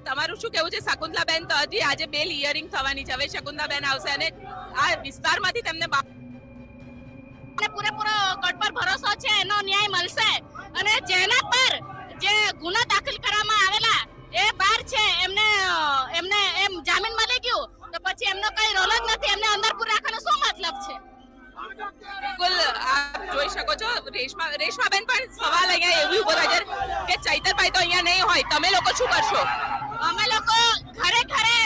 તમારું શું કેવું છે? શકુંતલાબેન તો હજી આજે બેલ હિયરિંગ થવાની છે, હવે શકુંતલાબેન આવશે અને આ વિસ્તારમાંથી તેમને પૂરેપૂરો કોર્ટ પર ભરોસો છે એનો ન્યાય મળશે અને જેના પર જે ગુનો દાખલ કરવામાં આવેલા એ બાર છે એમને એમને એમ જામીન મળી ગયું તો પછી એમનો કઈ રોલ જ નથી, એમને અંદર પૂર રાખવાનો શું મતલબ છે? બિલકુલ આપ જોઈ શકો છો રેશમાબેન પણ સવાલ અહીંયા એવું ઉભો થાય છે કે ચૈતરભાઈ તો અહીંયા નહીં હોય, તમે લોકો શું કરશો? અમે લોકો ઘરે ઘરે